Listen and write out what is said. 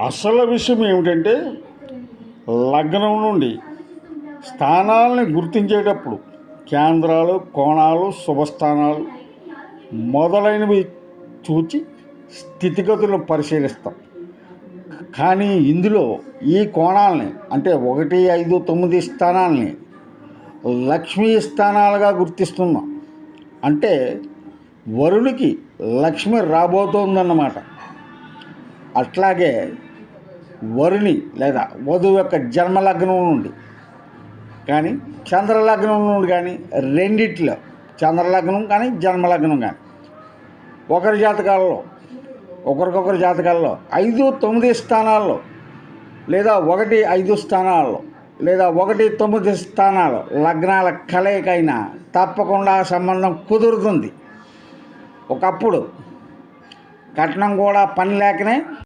అసలు విషయం ఏమిటంటే లగ్నం నుండి స్థానాలని గుర్తించేటప్పుడు కేంద్రాలు, కోణాలు, శుభస్థానాలు మొదలైనవి చూచి స్థితిగతులను పరిశీలిస్తాం. కానీ ఇందులో ఈ కోణాలని అంటే 1, 5, 9 స్థానాలని లక్ష్మీ స్థానాలుగా గుర్తిస్తున్నాం. అంటే వరుడికి లక్ష్మి రాబోతోందన్నమాట. అట్లాగే వరుని లేదా వధువు యొక్క జన్మలగ్నం నుండి కానీ చంద్రలగ్నం నుండి కానీ రెండిట్లో చంద్రలగ్నం కానీ జన్మలగ్నం కానీ ఒకరికొకరి జాతకాల్లో 5, 9 స్థానాల్లో లేదా 1, 5 స్థానాల్లో లేదా 1, 9 స్థానాలు లగ్నాల కలయికైనా తప్పకుండా సంబంధం కుదురుతుంది. ఒకప్పుడు కట్నం కూడా పని లేకనే